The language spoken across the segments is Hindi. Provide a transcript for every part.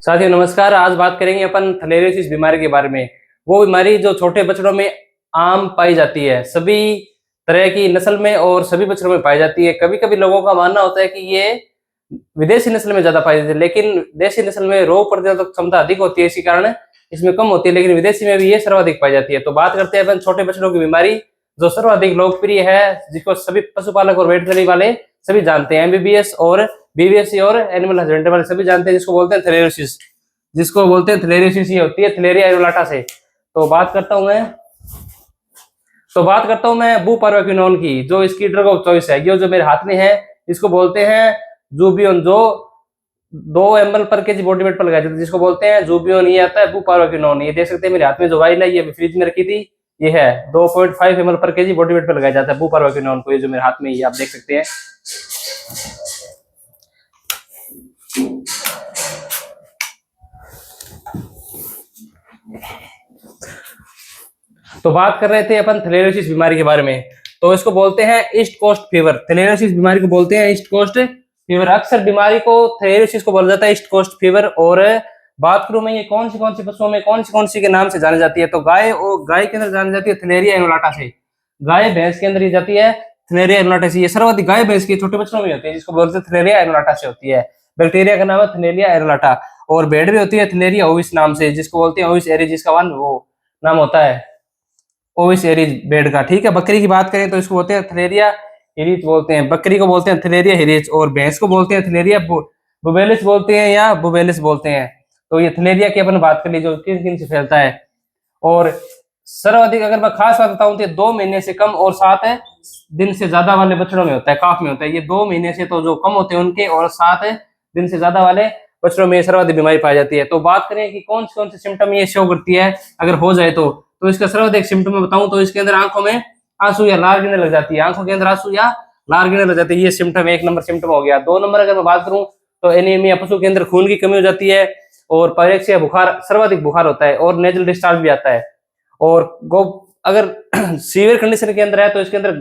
साथियों नमस्कार। आज बात करेंगे अपन थैलेरियोसिस बीमारी के बारे में। वो बीमारी जो छोटे बछड़ों में आम पाई जाती है, सभी तरह की नस्ल में और सभी बछड़ों में पाई जाती है। कभी कभी लोगों का मानना होता है कि ये विदेशी नस्ल में ज्यादा पाई जाती है, लेकिन देशी नस्ल में रोग प्रतिरोधक क्षमता अधिक होती है, इसी कारण इसमें कम होती है, लेकिन विदेशी में भी ये सर्वाधिक पाई जाती है। तो बात करते हैं अपन छोटे बछड़ों की बीमारी जो सर्वाधिक लोकप्रिय है, जिसको सभी पशुपालक और वेटरनरी वाले सभी जानते हैं। एमबीबीएस और बीबीएससी और एनिमल हस्बेंड्री वाले सभी जानते हैं, जिसको बोलते हैं थैलेरियोसिस। ये होती है थैलेरिया एनुलाटा से। तो बात करता हूं मैं बुपारवाकिनोन की, जो इसकी ड्रग ऑफ चॉइस है। ये जो मेरे हाथ में है इसको बोलते हैं जूबियोन, जो 2 ml पर केजी बॉडी वेट पर लगाया जाता है, जिसको बोलते हैं जूबियोन। ये आता है बुपारवाकिनोन। ये देख सकते हैं मेरे हाथ में जो वाइल है, ये फ्रिज में रखी थी। ये है 2.5 ml पर केजी बॉडी वेट पर लगाया जाता है बुपारवाकिनोन को। ये जो मेरे हाथ में, ये आप देख सकते हैं। तो बात कर रहे थे अपन थैलेरियोसिस बीमारी के बारे में। तो इसको बोलते हैं ईस्ट कोस्ट फीवर। थैलेरियोसिस बीमारी को बोलते हैं ईस्ट कोस्ट फीवर। अक्सर बीमारी को थैलेरियोसिस को बोला जाता है ईस्ट कोस्ट फीवर। और बात करूं मैं, ये कौन सी पशुओं में कौन सी के नाम से जानी जाती है, तो गाय के अंदर जानी जाती है थैलेरिया एनुलाटा से। गाय भैंस के अंदर ही जाती है थैलेरिया एनुलाटा से। ये सर्वाधिक गाय भैंस की छोटे बच्चों में होती है, जिसको बोलते हैं थैलेरिया एनुलाटा से होती है। बैक्टीरिया का नाम है थैलेरिया एनुलाटा। और भेड़ भी होती है थैलेरिया ओविस नाम से, जिसको बोलते हैं ओविस एरिस, जिसका वो नाम होता है ओविस एरिस भेड़ का। ठीक है। बकरी की बात करें तो इसको बोलते हैं थैलेरिया हिरिच बोलते हैं। बकरी को बोलते हैं थैलेरिया हिरिच। और भैंस को बोलते हैं थैलेरिया बुबेलिस बोलते हैं या बुबेलिस बोलते हैं। तो ये थैलेरिया की अपन बात कर ली, जो किन किन से फैलता है। और सर्वाधिक अगर मैं खास बात बताऊं तो 2 महीने से कम और 7 दिन से ज्यादा वाले बछड़ों में होता है, काफ में होता है। ये 2 महीने से तो जो कम होते हैं उनके, और 7 दिन से ज्यादा वाले बछड़ों में सर्वाधिक बीमारी पाई जाती है। तो बात करें कि कौन से सिम्टम ये शो करती है अगर हो जाए तो इसका सर्वाधिक सिम्टम में बताऊं तो इसके अंदर आंखों में आंसू या लार गिरने लग जाती है। आंखों के अंदर आंसू या लार गिरने लग जाती है। ये सिम्टम 1 नंबर सिम्टम हो गया। 2 नंबर अगर मैं बात करूं तो एनीमिया, पशु के अंदर खून की कमी हो जाती है। और पायरेक्सिया, बुखार, सर्वाधिक बुखार होता है। और नेजल डिस्चार्ज भी आता है। और अगर सीवियर कंडीशन के अंदर है तो इसके अंदर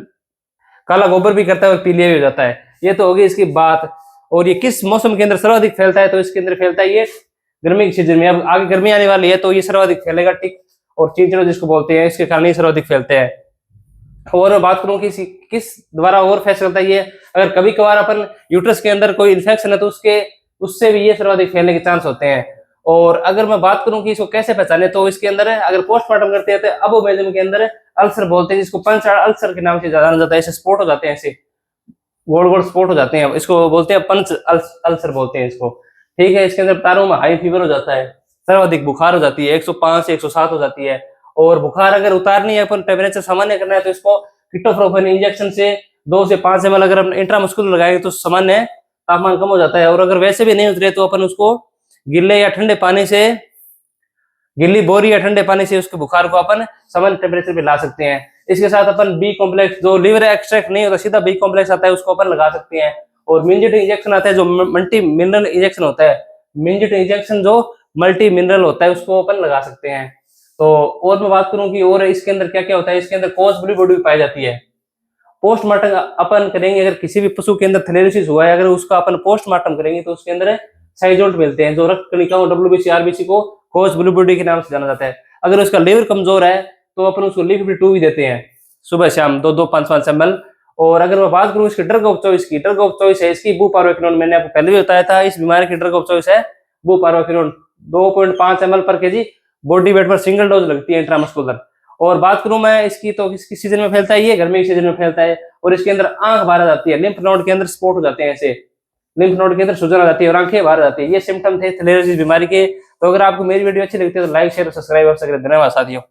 काला गोबर भी करता है और पीलिया भी हो जाता है। ये तो होगी इसकी बात। और ये किस मौसम के अंदर सर्वाधिक फैलता है, तो इसके अंदर फैलता है ये गर्मी के सीजन में। अब आगे गर्मी आने वाली है तो ये सर्वाधिक फैलेगा। टिक और चिंचिड़ो जिसको बोलते हैं, इसके कारण ही सर्वाधिक फैलते हैं। और मैं बात करूं कि किस द्वारा और फैल सकता है ये, अगर कभी कभार अपन यूट्रस के अंदर कोई इन्फेक्शन है तो उससे भी ये सर्वाधिक फैलने के चांस होते हैं। और अगर मैं बात करूं कि इसको कैसे पहचाने, तो इसके अंदर अगर पोस्टमार्टम करते हैं तो अबोमेजम के अंदर अल्सर बोलते हैं, जिसको पंच अल्सर के नाम से जाना जाता है। ऐसे स्पॉट हो जाते हैं, ऐसे गोल गोल स्पॉट हो जाते हैं, इसको बोलते हैं पंच अल्सर बोलते हैं इसको। ठीक है। इसके अंदर पैरों में हाई फीवर हो जाता है, सर्वाधिक बुखार हो जाती है, 105 से 107 हो जाती है। और बुखार अगर उतारनी है, अपन टेम्परेचर सामान्य करना है, तो इसको किटोप्रोफेन इंजेक्शन से 2 से 5 ml अगर अपन इंट्रामस्कुलर लगाएंगे तो सामान्य तापमान कम हो जाता है। और अगर वैसे भी नहीं उतरे तो अपन उसको गिल्ली बोरी या ठंडे पानी से उसके बुखार को अपन सामान्य टेम्परेचर पे ला सकते हैं। इसके साथ अपन बी कॉम्प्लेक्स, जो लिवर एक्सट्रैक्ट नहीं होता, सीधा बी कॉम्प्लेक्स आता है, उसको अपन लगा सकते हैं। और मिंजिट इंजेक्शन आता है, जो मल्टी मिनरल इंजेक्शन होता है। मिंजिट इंजेक्शन जो मल्टी मिनरल होता है, उसको अपन लगा सकते हैं। तो और मैं बात करूं कि और इसके अंदर क्या क्या होता है, इसके अंदर कोज ब्लू बॉडी भी पाई जाती है। पोस्टमार्टम अपन करेंगे, अगर किसी भी पशु के अंदर थैलेरियोसिस हुआ है, अगर उसका अपन पोस्टमार्टम करेंगे तो उसके अंदर साइजोल्ट मिलते हैं, जो रक्त कणिकाओं WBC RBC को कोज ब्लू बॉडी के नाम से जाना जाता है। अगर उसका लिवर कमजोर है तो अपन उसको Li52 भी देते हैं, सुबह शाम 2-2 5-5 ml। और अगर मैं बात करूं इसकी ड्रग ऑफ चॉइस है इसकी बुपारवाकिनोन। मैंने आपको पहले भी बताया था, इस बीमारी की ड्रग ऑफ चॉइस है बुपारवाकिनोन। 2.5 ml पर केजी बॉडी वेट पर सिंगल डोज लगती है इंट्रामस्कुलर। और बात करूं मैं इसकी, तो किस सीजन में फैलता है, ये गर्मी के सीजन में फैलता है। और इसके अंदर आंख बाहर आ जाती है, लिम्फ नोड के अंदर स्पॉट हो जाते हैं, ऐसे लिम्फ नोड के अंदर सूजन आ जाती है और आंखें बाहर आ जाती है। ये सिम्टम थे थैलेरियोसिस बीमारी के। तो अगर आपको मेरी वीडियो अच्छी लगती है तो लाइक, शेयर और सब्सक्राइब कर सकते हैं। धन्यवाद साथियों।